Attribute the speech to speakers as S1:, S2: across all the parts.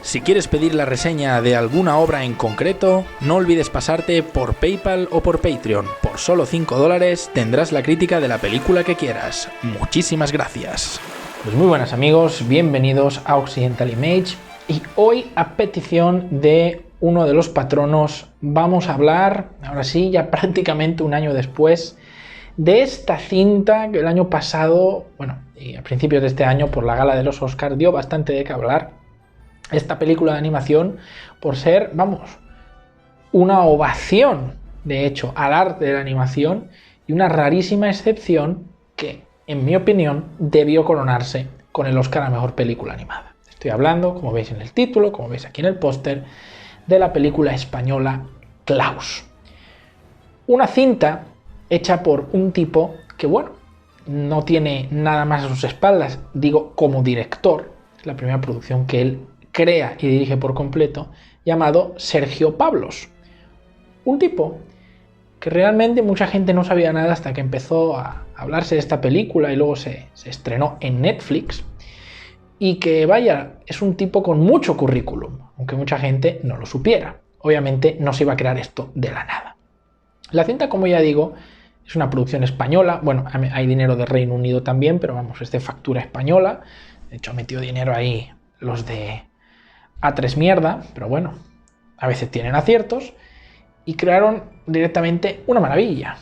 S1: Si quieres pedir la reseña de alguna obra en concreto, no olvides pasarte por PayPal o por Patreon. Por solo $5 tendrás la crítica de la película que quieras. Muchísimas gracias.
S2: Pues muy buenas amigos, bienvenidos a Occidental Image y hoy a petición de uno de los patronos vamos a hablar, ahora sí, ya prácticamente un año después, de esta cinta que el año pasado, y a principios de este año por la gala de los Oscars dio bastante de qué hablar. Esta película de animación por ser, una ovación, de hecho, al arte de la animación y una rarísima excepción que, en mi opinión, debió coronarse con el Oscar a Mejor Película Animada. Estoy hablando, como veis en el título, como veis aquí en el póster, de la película española Klaus. Una cinta hecha por un tipo que, no tiene nada más a sus espaldas, digo, como director, es la primera producción que él crea y dirige por completo, llamado Sergio Pablos. Un tipo que realmente mucha gente no sabía nada hasta que empezó a hablarse de esta película y luego se estrenó en Netflix. Y que, es un tipo con mucho currículum, aunque mucha gente no lo supiera. Obviamente no se iba a crear esto de la nada. La cinta, como ya digo, es una producción española. Hay dinero de Reino Unido también, pero es de factura española. De hecho, ha metido dinero ahí los de A3 Mierda, pero a veces tienen aciertos. Y crearon directamente una maravilla.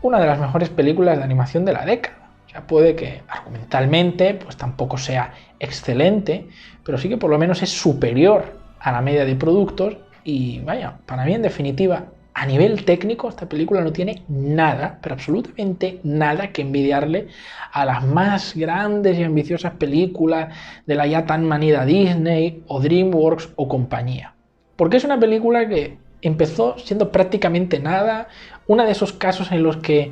S2: Una de las mejores películas de animación de la década. Ya puede que argumentalmente tampoco sea excelente, pero sí que por lo menos es superior a la media de productos y para mí en definitiva, a nivel técnico esta película no tiene nada, pero absolutamente nada que envidiarle a las más grandes y ambiciosas películas de la ya tan manida Disney o DreamWorks o compañía. Porque es una película que empezó siendo prácticamente nada, uno de esos casos en los que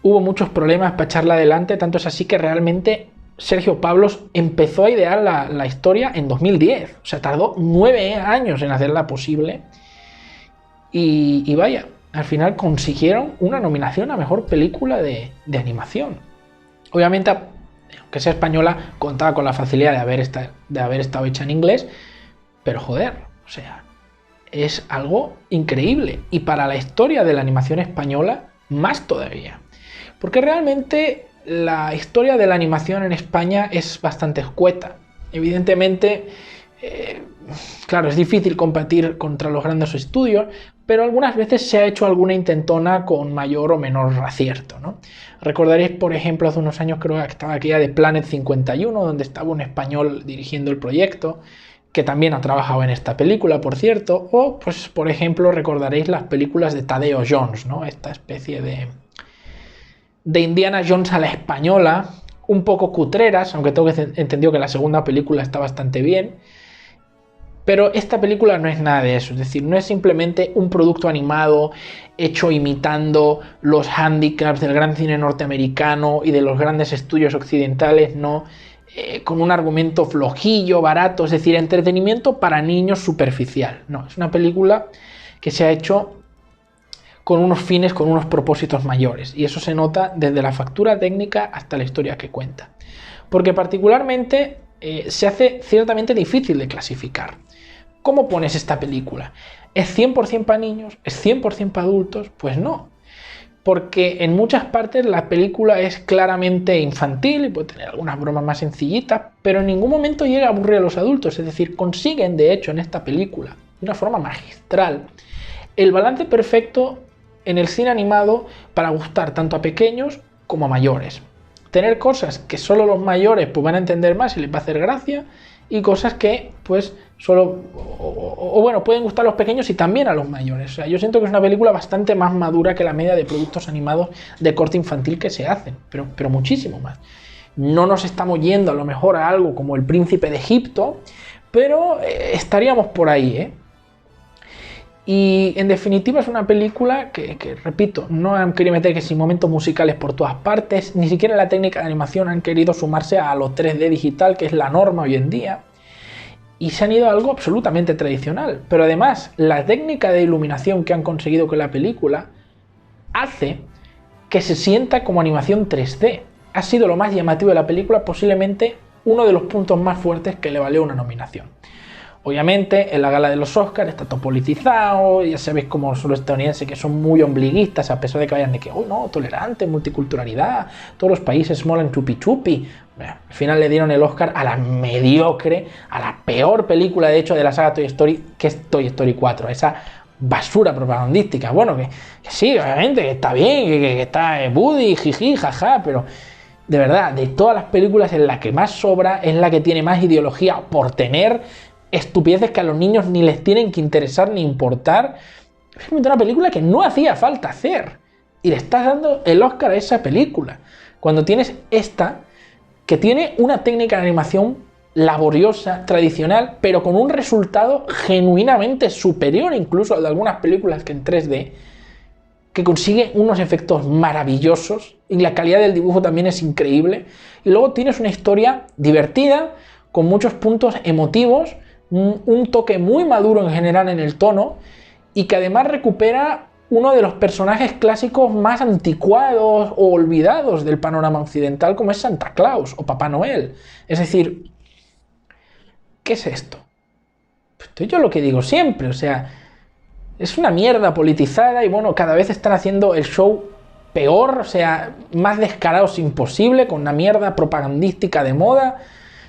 S2: hubo muchos problemas para echarla adelante, tanto es así que realmente Sergio Pablos empezó a idear la historia en 2010. O sea, tardó 9 años en hacerla posible. Y al final consiguieron una nominación a Mejor Película de Animación. Obviamente, aunque sea española, contaba con la facilidad de haber estado hecha en inglés, pero es algo increíble. Y para la historia de la animación española, más todavía. Porque realmente la historia de la animación en España es bastante escueta. Evidentemente, es difícil competir contra los grandes estudios, pero algunas veces se ha hecho alguna intentona con mayor o menor acierto, ¿no? Recordaréis, por ejemplo, hace unos años creo que estaba aquella de Planet 51, donde estaba un español dirigiendo el proyecto, que también ha trabajado en esta película, por cierto, o, por ejemplo, recordaréis las películas de Tadeo Jones, ¿no? Esta especie de Indiana Jones a la española, un poco cutreras, aunque tengo entendido que la segunda película está bastante bien, pero esta película no es nada de eso, es decir, no es simplemente un producto animado hecho imitando los handicaps del gran cine norteamericano y de los grandes estudios occidentales, no, con un argumento flojillo, barato, es decir, entretenimiento para niños superficial. No, es una película que se ha hecho con unos fines, con unos propósitos mayores. Y eso se nota desde la factura técnica hasta la historia que cuenta. Porque particularmente se hace ciertamente difícil de clasificar. ¿Cómo pones esta película? ¿Es 100% para niños? ¿Es 100% para adultos? Pues no. Porque en muchas partes la película es claramente infantil y puede tener algunas bromas más sencillitas, pero en ningún momento llega a aburrir a los adultos. Es decir, consiguen de hecho en esta película, de una forma magistral, el balance perfecto en el cine animado para gustar tanto a pequeños como a mayores. Tener cosas que solo los mayores van a entender más y les va a hacer gracia, y cosas que pueden gustar a los pequeños y también a los mayores. O sea, yo siento que es una película bastante más madura que la media de productos animados de corte infantil que se hacen, pero muchísimo más. No nos estamos yendo a lo mejor a algo como El Príncipe de Egipto, pero estaríamos por ahí, ¿eh? Y en definitiva es una película que, repito, no han querido meter que sin momentos musicales por todas partes, ni siquiera en la técnica de animación han querido sumarse a lo 3D digital, que es la norma hoy en día, y se han ido a algo absolutamente tradicional. Pero además, la técnica de iluminación que han conseguido con la película hace que se sienta como animación 3D. Ha sido lo más llamativo de la película, posiblemente uno de los puntos más fuertes que le valió una nominación. Obviamente, en la gala de los Oscars está todo politizado, ya sabéis cómo son los estadounidenses, que son muy ombliguistas, a pesar de que vayan de que, oh no, tolerante, multiculturalidad, todos los países molan chupi chupi. Bueno, al final le dieron el Oscar a la mediocre, a la peor película, de hecho, de la saga Toy Story, que es Toy Story 4, esa basura propagandística. Bueno, que sí, obviamente, que está bien, que está Woody, jiji, jaja, pero de verdad, de todas las películas, en la que más sobra, es la que tiene más ideología por tener estupideces que a los niños ni les tienen que interesar ni importar. Es una película que no hacía falta hacer y le estás dando el Oscar a esa película, cuando tienes esta, que tiene una técnica de animación laboriosa, tradicional, pero con un resultado genuinamente superior incluso al de algunas películas que en 3D, que consigue unos efectos maravillosos y la calidad del dibujo también es increíble. Y luego tienes una historia divertida, con muchos puntos emotivos, un toque muy maduro en general en el tono, y que además recupera uno de los personajes clásicos más anticuados o olvidados del panorama occidental, como es Santa Claus o Papá Noel. Es decir, ¿qué es esto? Pues yo lo que digo siempre, o sea, es una mierda politizada y bueno, cada vez están haciendo el show peor, o sea, más descarados imposible, con una mierda propagandística de moda.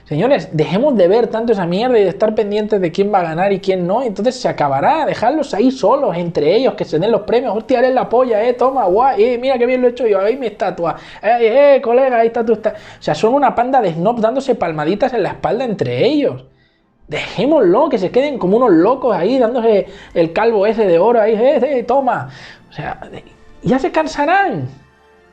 S2: Señores, dejemos de ver tanto esa mierda y de estar pendientes de quién va a ganar y quién no, entonces se acabará, dejarlos ahí solos, entre ellos, que se den los premios. Hostia, eres la polla, toma, guay, mira qué bien lo he hecho yo, ahí mi estatua, colega, ahí está tu estatua. O sea, son una panda de snobs dándose palmaditas en la espalda entre ellos. Dejémoslo, que se queden como unos locos ahí, dándose el calvo ese de oro ahí, toma. O sea, ya se cansarán.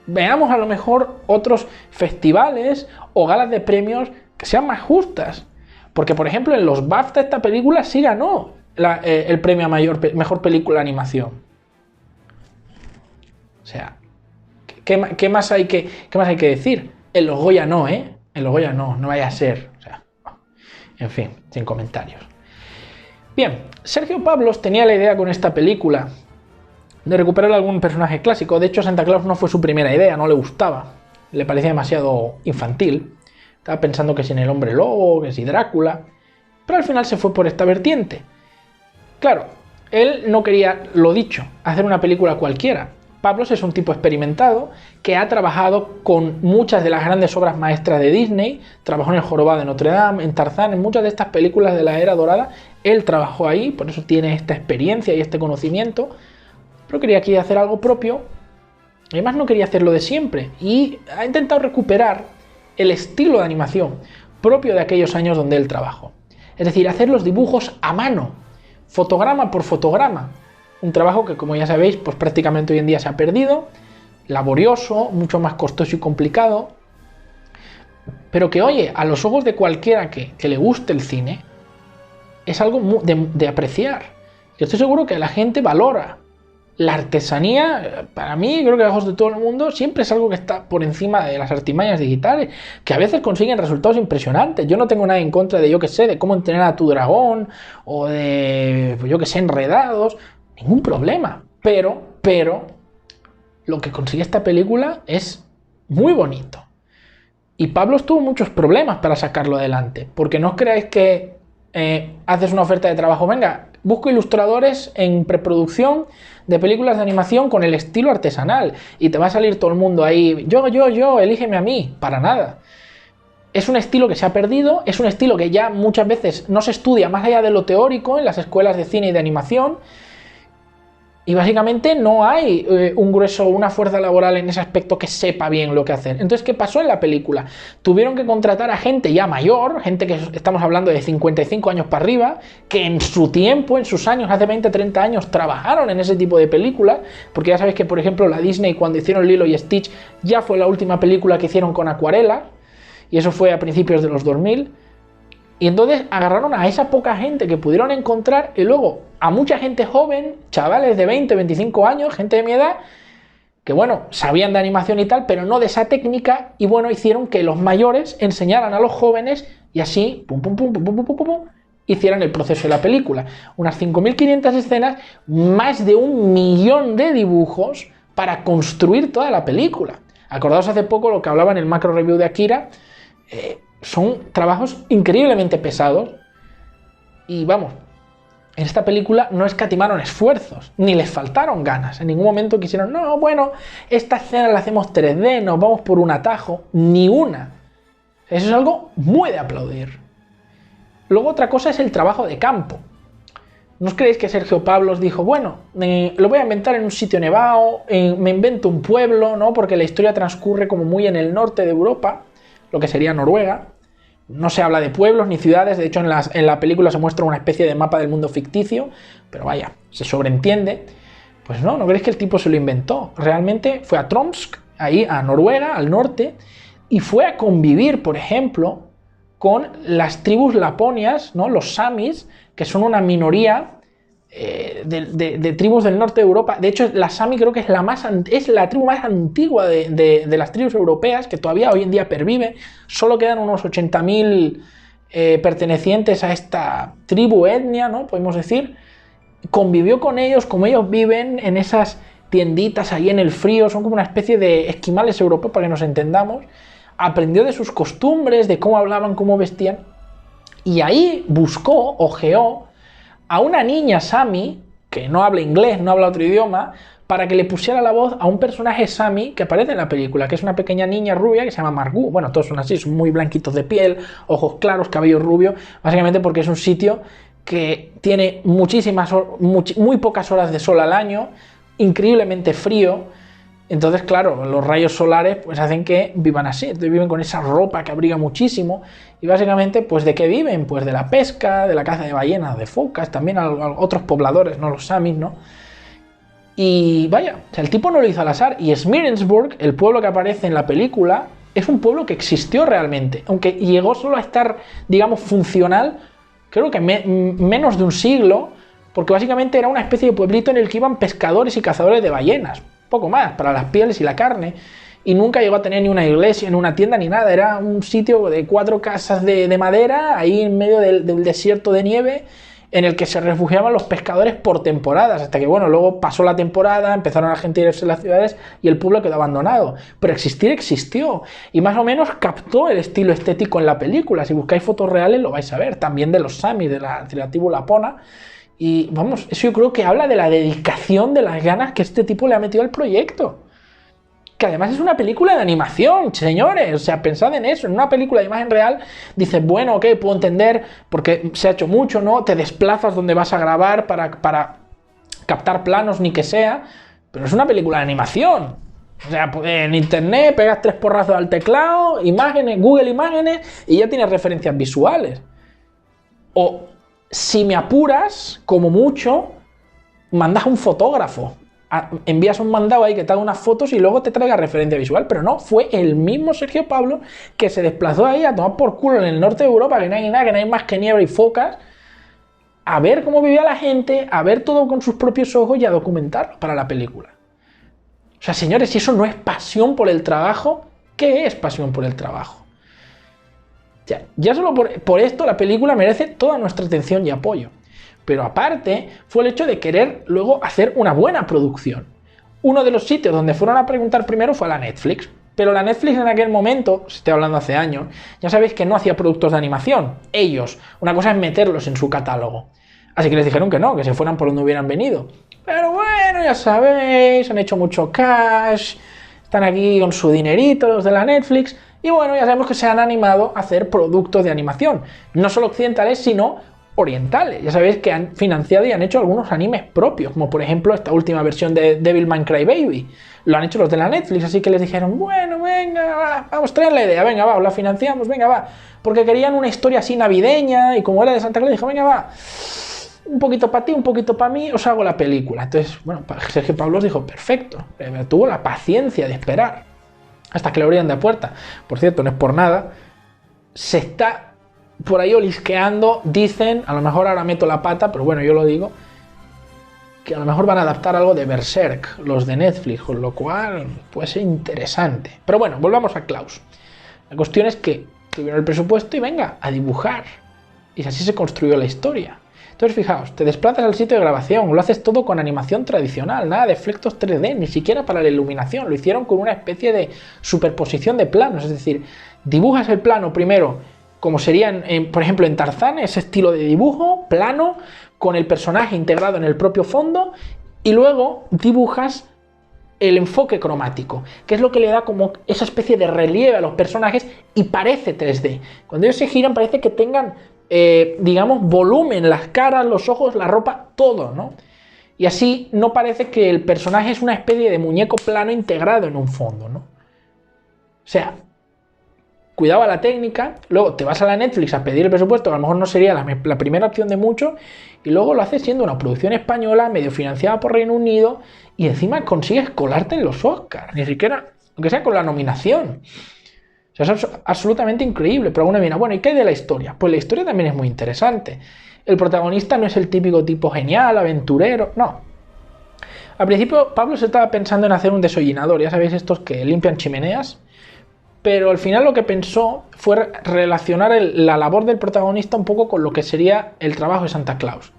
S2: Veamos a lo mejor otros festivales o galas de premios que sean más justas. Porque, por ejemplo, en los BAFTA esta película sí ganó el premio a mejor película de animación. O sea, ¿qué más hay que decir? En los Goya no, En los Goya no vaya a ser. O sea, en fin, sin comentarios. Bien, Sergio Pablos tenía la idea con esta película de recuperar algún personaje clásico. De hecho, Santa Claus no fue su primera idea, no le gustaba. Le parecía demasiado infantil. Estaba pensando que si en el Hombre Lobo, que si Drácula, pero al final se fue por esta vertiente. Claro, él no quería, lo dicho, hacer una película cualquiera. Pablos es un tipo experimentado que ha trabajado con muchas de las grandes obras maestras de Disney, trabajó en El Jorobado de Notre Dame, en Tarzán, en muchas de estas películas de la era dorada. Él trabajó ahí, por eso tiene esta experiencia y este conocimiento, pero quería aquí hacer algo propio. Además no quería hacerlo de siempre y ha intentado recuperar el estilo de animación propio de aquellos años donde él trabajó. Es decir, hacer los dibujos a mano, fotograma por fotograma. Un trabajo que, como ya sabéis, pues prácticamente hoy en día se ha perdido, laborioso, mucho más costoso y complicado, pero que, oye, a los ojos de cualquiera que le guste el cine, es algo de apreciar. Yo estoy seguro que la gente valora. La artesanía, para mí, creo que a ojos de todo el mundo, siempre es algo que está por encima de las artimañas digitales, que a veces consiguen resultados impresionantes. Yo no tengo nada en contra de, yo que sé, de cómo entrenar a tu dragón, o de, yo que sé, Enredados, ningún problema. Pero, lo que consigue esta película es muy bonito. Y Pablos tuvo muchos problemas para sacarlo adelante, porque no os creáis que haces una oferta de trabajo, venga, busco ilustradores en preproducción de películas de animación con el estilo artesanal y te va a salir todo el mundo ahí, yo, elígeme a mí, para nada. Es un estilo que se ha perdido, es un estilo que ya muchas veces no se estudia más allá de lo teórico en las escuelas de cine y de animación, y básicamente no hay una fuerza laboral en ese aspecto que sepa bien lo que hacer. Entonces, ¿qué pasó en la película? Tuvieron que contratar a gente ya mayor, gente que estamos hablando de 55 años para arriba, que en su tiempo, en sus años, hace 20, 30 años, trabajaron en ese tipo de películas, porque ya sabéis que, por ejemplo, la Disney, cuando hicieron Lilo y Stitch, ya fue la última película que hicieron con acuarela, y eso fue a principios de los 2000, y entonces agarraron a esa poca gente que pudieron encontrar y luego a mucha gente joven, chavales de 20, 25 años, gente de mi edad, que bueno, sabían de animación y tal, pero no de esa técnica, y bueno, hicieron que los mayores enseñaran a los jóvenes y así, hicieran el proceso de la película. Unas 5.500 escenas, más de 1 millón de dibujos para construir toda la película. Acordaos hace poco lo que hablaba en el macro review de Akira, son trabajos increíblemente pesados Y vamos, en esta película no escatimaron esfuerzos, ni les faltaron ganas. En ningún momento quisieron, no, bueno, esta escena la hacemos 3D, nos vamos por un atajo. Ni una. Eso es algo muy de aplaudir. Luego otra cosa es el trabajo de campo. ¿No os creéis que Sergio Pablos dijo, bueno, lo voy a inventar en un sitio nevado, me invento un pueblo, ¿no? Porque la historia transcurre como muy en el norte de Europa, lo que sería Noruega. No se habla de pueblos ni ciudades, de hecho en la película se muestra una especie de mapa del mundo ficticio, pero vaya, se sobreentiende. Pues no, ¿no creéis que el tipo se lo inventó? Realmente fue a Tromsk, ahí a Noruega, al norte, y fue a convivir, por ejemplo, con las tribus laponias, ¿no? Los samis, que son una minoría de tribus del norte de Europa. De hecho, la sami creo que es la tribu más antigua de las tribus europeas, que todavía hoy en día pervive. Solo quedan unos 80.000 pertenecientes a esta tribu etnia, ¿no? Podemos decir. Convivió con ellos, como ellos viven en esas tienditas ahí en el frío, son como una especie de esquimales europeos, para que nos entendamos. Aprendió de sus costumbres, de cómo hablaban, cómo vestían, y ahí buscó, ojeó, a una niña sami, que no habla inglés, no habla otro idioma, para que le pusiera la voz a un personaje sami que aparece en la película, que es una pequeña niña rubia que se llama Margú. Bueno, todos son así, son muy blanquitos de piel, ojos claros, cabello rubio, básicamente porque es un sitio que tiene muy pocas horas de sol al año, increíblemente frío. Entonces, claro, los rayos solares pues hacen que vivan así. Entonces viven con esa ropa que abriga muchísimo. Y básicamente, pues ¿de qué viven? Pues de la pesca, de la caza de ballenas, de focas, también a otros pobladores, no los samis, ¿no? Y vaya, o sea, el tipo no lo hizo al azar. Y Smirensburg, el pueblo que aparece en la película, es un pueblo que existió realmente. Aunque llegó solo a estar, digamos, funcional, creo que menos de un siglo, porque básicamente era una especie de pueblito en el que iban pescadores y cazadores de ballenas. Poco más, para las pieles y la carne, y nunca llegó a tener ni una iglesia, ni una tienda, ni nada. Era un sitio de 4 casas de madera, ahí en medio del desierto de nieve, en el que se refugiaban los pescadores por temporadas, hasta que, bueno, luego pasó la temporada, empezaron la gente a irse a las ciudades y el pueblo quedó abandonado. Pero existir existió, y más o menos captó el estilo estético en la película. Si buscáis fotos reales lo vais a ver, también de los samis, de la tribu lapona. Y vamos, eso yo creo que habla de la dedicación, de las ganas que este tipo le ha metido al proyecto. Que además es una película de animación, señores. O sea, pensad en eso. En una película de imagen real dices, bueno, ok, puedo entender, porque se ha hecho mucho, ¿no? Te desplazas donde vas a grabar para captar planos, ni que sea. Pero es una película de animación. O sea, en internet pegas 3 porrazos al teclado, imágenes, Google Imágenes, y ya tienes referencias visuales. O, si me apuras, como mucho, mandas a un fotógrafo. Envías un mandado ahí que te haga unas fotos y luego te traiga referencia visual. Pero no, fue el mismo Sergio Pablos que se desplazó ahí a tomar por culo en el norte de Europa, que no hay nada, que no hay más que niebla y focas, a ver cómo vivía la gente, a ver todo con sus propios ojos y a documentarlo para la película. O sea, señores, si eso no es pasión por el trabajo, ¿qué es pasión por el trabajo? Ya solo por esto la película merece toda nuestra atención y apoyo. Pero aparte fue el hecho de querer luego hacer una buena producción. Uno de los sitios donde fueron a preguntar primero fue a la Netflix. Pero la Netflix en aquel momento, os estoy hablando hace años, ya sabéis que no hacía productos de animación. Ellos, una cosa es meterlos en su catálogo. Así que les dijeron que no, que se fueran por donde hubieran venido. Pero bueno, ya sabéis, han hecho mucho cash, están aquí con su dinerito los de la Netflix. Y bueno, ya sabemos que se han animado a hacer productos de animación, no solo occidentales, sino orientales. Ya sabéis que han financiado y han hecho algunos animes propios, como por ejemplo esta última versión de Devilman Crybaby. Lo han hecho los de la Netflix, así que les dijeron, bueno, venga, vamos, traen la idea, venga, va, os la financiamos, venga, va. Porque querían una historia así navideña, y como era de Santa Claus, dijo, venga, va, un poquito para ti, un poquito para mí, os hago la película. Entonces, bueno, Sergio Pablos dijo, perfecto, tuvo la paciencia de esperar hasta que le abrían de puerta. Por cierto, no es por nada, se está por ahí olisqueando, dicen, a lo mejor ahora meto la pata, pero bueno, yo lo digo, que a lo mejor van a adaptar algo de Berserk, los de Netflix, con lo cual puede ser interesante. Pero bueno, volvamos a Klaus. La cuestión es que tuvieron el presupuesto y venga, a dibujar. Y así se construyó la historia. Entonces, fijaos, te desplazas al sitio de grabación, lo haces todo con animación tradicional, nada de efectos 3D, ni siquiera para la iluminación, lo hicieron con una especie de superposición de planos, es decir, dibujas el plano primero como sería, por ejemplo, en Tarzán, ese estilo de dibujo, plano, con el personaje integrado en el propio fondo, y luego dibujas el enfoque cromático, que es lo que le da como esa especie de relieve a los personajes y parece 3D. Cuando ellos se giran parece que tengan, digamos, volumen, las caras, los ojos, la ropa, todo, ¿no? Y así no parece que el personaje es una especie de muñeco plano integrado en un fondo, ¿no? O sea, cuidado a la técnica, luego te vas a la Netflix a pedir el presupuesto, que a lo mejor no sería la primera opción de muchos, y luego lo haces siendo una producción española, medio financiada por Reino Unido, y encima consigues colarte en los Oscars, ni siquiera, aunque sea con la nominación. O sea, es absolutamente increíble, pero alguna viene, bueno, ¿y qué hay de la historia? Pues la historia también es muy interesante. El protagonista no es el típico tipo genial, aventurero, no. Al principio Pablo se estaba pensando en hacer un desollinador, ya sabéis, estos que limpian chimeneas, pero al final lo que pensó fue relacionar la labor del protagonista un poco con lo que sería el trabajo de Santa Claus.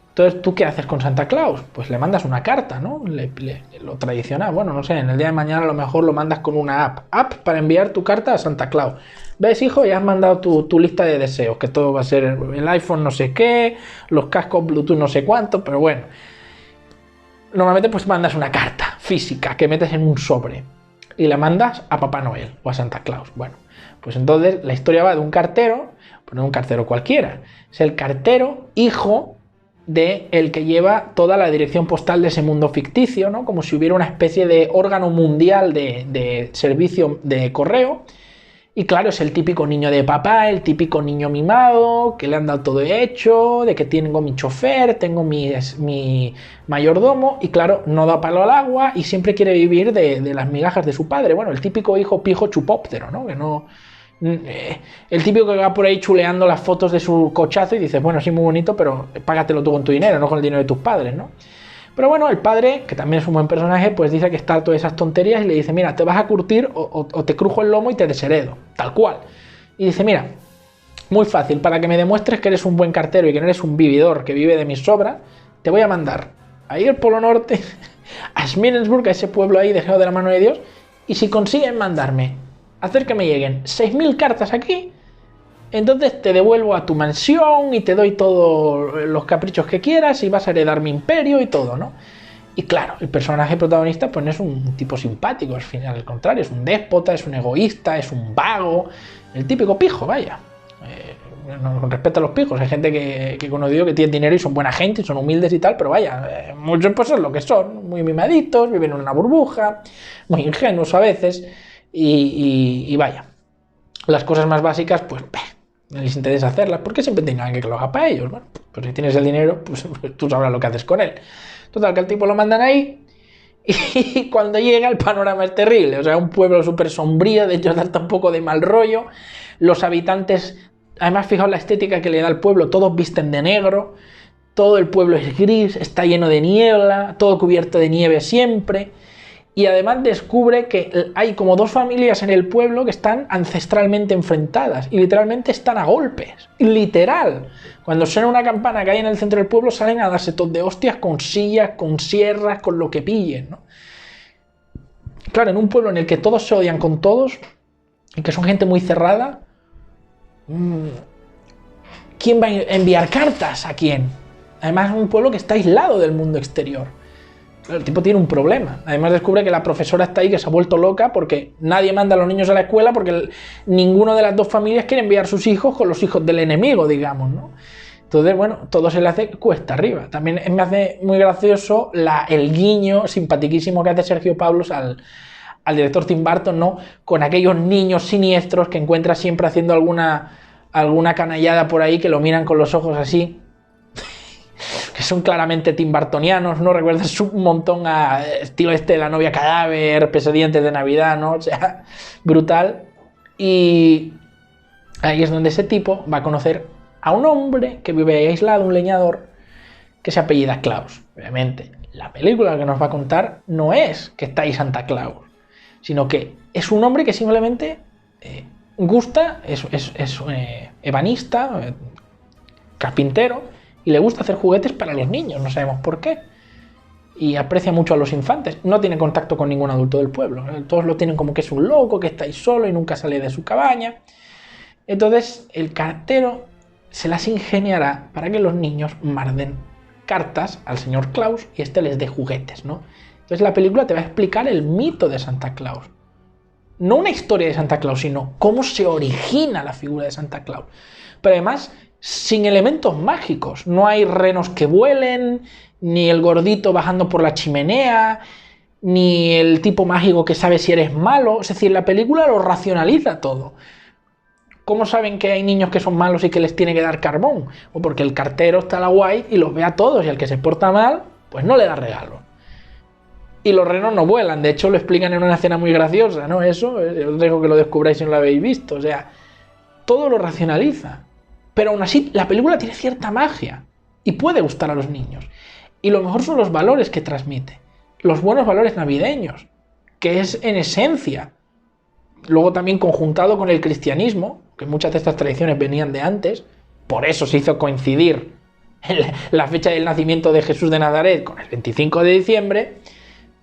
S2: Entonces, ¿tú qué haces con Santa Claus? Pues le mandas una carta, ¿no? Lo tradicional, bueno, no sé, en el día de mañana a lo mejor lo mandas con una app para enviar tu carta a Santa Claus. ¿Ves, hijo? Ya has mandado tu lista de deseos, que todo va a ser el iPhone no sé qué, los cascos Bluetooth no sé cuánto, pero bueno. Normalmente pues mandas una carta física que metes en un sobre y la mandas a Papá Noel o a Santa Claus. Bueno, pues entonces la historia va de un cartero, pues no un cartero cualquiera, es el cartero hijo de el que lleva toda la dirección postal de ese mundo ficticio, ¿no? Como si hubiera una especie de órgano mundial de servicio de correo. Y claro, es el típico niño de papá, el típico niño mimado, que le han dado todo hecho, de que tengo mi chofer, tengo mi mayordomo, y claro, no da palo al agua y siempre quiere vivir de las migajas de su padre. Bueno, el típico hijo pijo chupóptero, ¿no? Que no... el típico que va por ahí chuleando las fotos de su cochazo y dices, bueno, sí, muy bonito, pero págatelo tú con tu dinero, no con el dinero de tus padres, ¿no? Pero bueno, el padre, que también es un buen personaje, pues dice que está todas esas tonterías y le dice, mira, te vas a curtir o te crujo el lomo y te desheredo, tal cual. Y dice, mira, muy fácil, para que me demuestres que eres un buen cartero y que no eres un vividor que vive de mis sobras, te voy a mandar a ir al Polo Norte, a Smirensburg, a ese pueblo ahí dejado de la mano de Dios, y si consiguen mandarme, hacer que me lleguen 6.000 cartas aquí, entonces te devuelvo a tu mansión y te doy todos los caprichos que quieras y vas a heredar mi imperio y todo, ¿no? Y claro, el personaje protagonista pues no es un tipo simpático, al final, al contrario, es un déspota, es un egoísta, es un vago, el típico pijo, vaya. Con respecto a los pijos, hay gente que conocido que tiene dinero y son buena gente y son humildes y tal, pero vaya, muchos pues son lo que son, muy mimaditos, viven en una burbuja, muy ingenuos a veces y vaya. Las cosas más básicas, pues no les interesa hacerlas, porque siempre tengan que lo haga para ellos. Bueno, pues si tienes el dinero, pues tú sabrás lo que haces con él. Total, que al tipo lo mandan ahí y cuando llega el panorama es terrible. O sea, un pueblo súper sombrío, de hecho da un poco de mal rollo. Los habitantes, además fijaos la estética que le da al pueblo, todos visten de negro, todo el pueblo es gris, está lleno de niebla, todo cubierto de nieve siempre. Y además descubre que hay como dos familias en el pueblo que están ancestralmente enfrentadas y literalmente están a golpes, literal. Cuando suena una campana que hay en el centro del pueblo salen a darse tos de hostias con sillas, con sierras, con lo que pillen, ¿no? Claro, en un pueblo en el que todos se odian con todos y que son gente muy cerrada, ¿quién va a enviar cartas a quién? Además es un pueblo que está aislado del mundo exterior. El tipo tiene un problema. Además descubre que la profesora está ahí que se ha vuelto loca porque nadie manda a los niños a la escuela porque ninguno de las dos familias quiere enviar sus hijos con los hijos del enemigo, digamos, ¿no? Entonces, bueno, todo se le hace cuesta arriba. También me hace muy gracioso el guiño simpatiquísimo que hace Sergio Pablos al director Tim Burton, ¿no? Con aquellos niños siniestros que encuentra siempre haciendo alguna canallada por ahí que lo miran con los ojos así, que son claramente timbartonianos, ¿no? Recuerdas un montón a estilo de La novia cadáver, Pesadillas de Navidad, ¿no? O sea, brutal. Y ahí es donde ese tipo va a conocer a un hombre que vive aislado, un leñador, que se apellida Claus. Obviamente, la película que nos va a contar no es que está ahí Santa Claus, sino que es un hombre que simplemente gusta, es ebanista, carpintero, y le gusta hacer juguetes para los niños, no sabemos por qué. Y aprecia mucho a los infantes. No tiene contacto con ningún adulto del pueblo. Todos lo tienen como que es un loco, que está ahí solo y nunca sale de su cabaña. Entonces el cartero se las ingeniará para que los niños manden cartas al señor Claus y este les dé juguetes, ¿no? Entonces la película te va a explicar el mito de Santa Claus. No una historia de Santa Claus, sino cómo se origina la figura de Santa Claus. Pero además, sin elementos mágicos. No hay renos que vuelen, ni el gordito bajando por la chimenea, ni el tipo mágico que sabe si eres malo. Es decir, la película lo racionaliza todo. ¿Cómo saben que hay niños que son malos y que les tiene que dar carbón? O porque el cartero está a la guay y los ve a todos, y al que se porta mal, pues no le da regalo. Y los renos no vuelan, de hecho lo explican en una escena muy graciosa, ¿no? Eso, os dejo que lo descubráis si no lo habéis visto. O sea, todo lo racionaliza. Pero aún así, la película tiene cierta magia y puede gustar a los niños. Y lo mejor son los valores que transmite. Los buenos valores navideños, que es en esencia. Luego también conjuntado con el cristianismo, que muchas de estas tradiciones venían de antes, por eso se hizo coincidir la fecha del nacimiento de Jesús de Nazaret con el 25 de diciembre,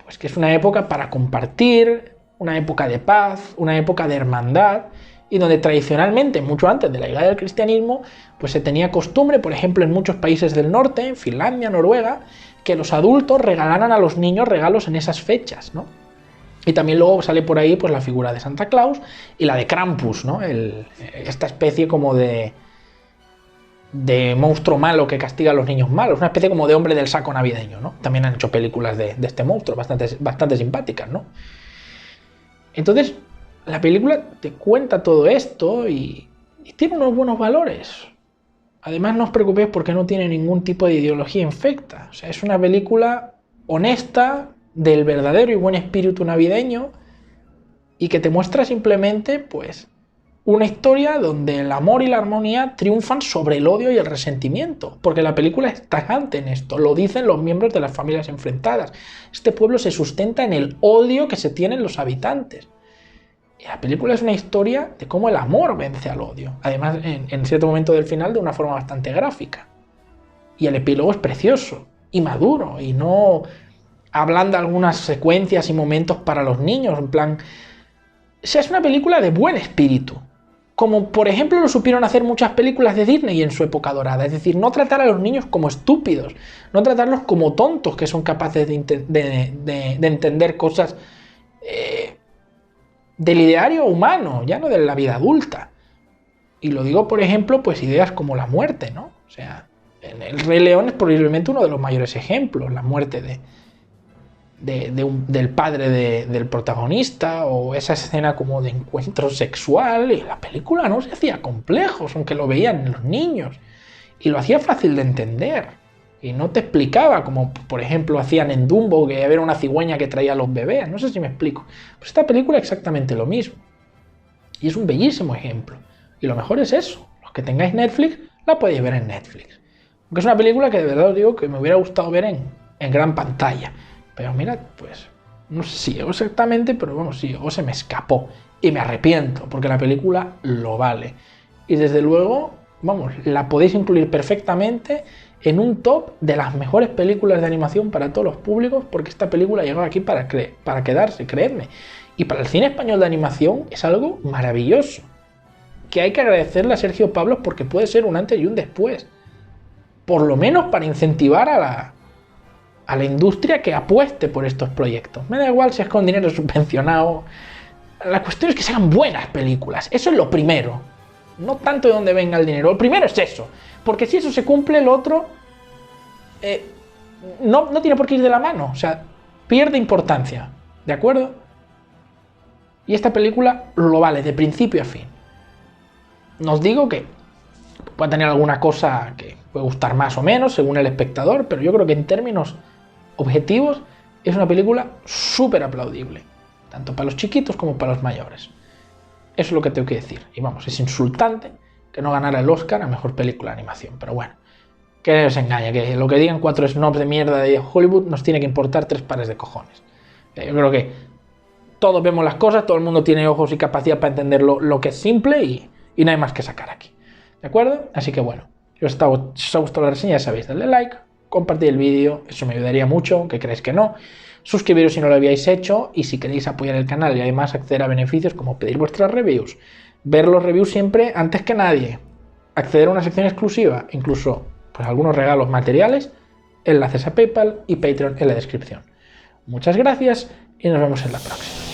S2: pues que es una época para compartir, una época de paz, una época de hermandad, y donde tradicionalmente, mucho antes de la llegada del cristianismo, pues se tenía costumbre, por ejemplo, en muchos países del norte, en Finlandia, Noruega, que los adultos regalaran a los niños regalos en esas fechas, ¿no? Y también luego sale por ahí pues la figura de Santa Claus y la de Krampus, ¿no? Esta especie como de monstruo malo que castiga a los niños malos, una especie como de hombre del saco navideño, ¿no? También han hecho películas de este monstruo, bastante simpáticas, ¿no? Entonces, la película te cuenta todo esto y tiene unos buenos valores. Además, no os preocupéis porque no tiene ningún tipo de ideología infecta. O sea, es una película honesta, del verdadero y buen espíritu navideño, y que te muestra simplemente, pues, una historia donde el amor y la armonía triunfan sobre el odio y el resentimiento, porque la película es tajante en esto, lo dicen los miembros de las familias enfrentadas. Este pueblo se sustenta en el odio que se tienen los habitantes. Y la película es una historia de cómo el amor vence al odio, además en cierto momento del final de una forma bastante gráfica. Y el epílogo es precioso y maduro, y no ablanda algunas secuencias y momentos para los niños, en plan... O sea, es una película de buen espíritu, como por ejemplo lo supieron hacer muchas películas de Disney en su época dorada. Es decir, no tratar a los niños como estúpidos, no tratarlos como tontos que son capaces de entender cosas del ideario humano, ya no de la vida adulta. Y lo digo, por ejemplo, pues ideas como la muerte, ¿no? O sea, en El Rey León es probablemente uno de los mayores ejemplos, la muerte del padre del protagonista, o esa escena como de encuentro sexual, y la película no se hacía complejos, aunque lo veían los niños, y lo hacía fácil de entender, y no te explicaba, como por ejemplo hacían en Dumbo, que había una cigüeña que traía a los bebés, no sé si me explico. Pues esta película es exactamente lo mismo, y es un bellísimo ejemplo, y lo mejor es eso, los que tengáis Netflix, la podéis ver en Netflix, aunque es una película que de verdad os digo que me hubiera gustado ver en gran pantalla. Pero mirad, pues, no sé si exactamente, pero bueno, sí, o se me escapó. Y me arrepiento, porque la película lo vale. Y desde luego, vamos, la podéis incluir perfectamente en un top de las mejores películas de animación para todos los públicos, porque esta película ha llegado aquí para quedarse, creedme. Y para el cine español de animación es algo maravilloso, que hay que agradecerle a Sergio Pablos porque puede ser un antes y un después. Por lo menos para incentivar a la industria que apueste por estos proyectos. Me da igual si es con dinero subvencionado. La cuestión es que sean buenas películas. Eso es lo primero. No tanto de dónde venga el dinero. Lo primero es eso. Porque si eso se cumple, el otro no tiene por qué ir de la mano. O sea, pierde importancia. ¿De acuerdo? Y esta película lo vale de principio a fin. No os digo que puede tener alguna cosa que puede gustar más o menos según el espectador, pero yo creo que en términos objetivos es una película súper aplaudible, tanto para los chiquitos como para los mayores. Eso es lo que tengo que decir. Y vamos, es insultante que no ganara el Oscar a mejor película de animación, pero bueno, que os engañe, que lo que digan 4 snobs de mierda de Hollywood nos tiene que importar 3 pares de cojones. Yo creo que todos vemos las cosas, todo el mundo tiene ojos y capacidad para entender lo que es simple, y no hay más que sacar aquí. ¿De acuerdo? Así que bueno, si os ha gustado la reseña, ya sabéis, darle like, compartir el vídeo, eso me ayudaría mucho, aunque creáis que no. Suscribiros si no lo habíais hecho, y si queréis apoyar el canal y además acceder a beneficios como pedir vuestras reviews, ver los reviews siempre antes que nadie, acceder a una sección exclusiva, incluso pues, algunos regalos materiales, enlaces a PayPal y Patreon en la descripción. Muchas gracias y nos vemos en la próxima.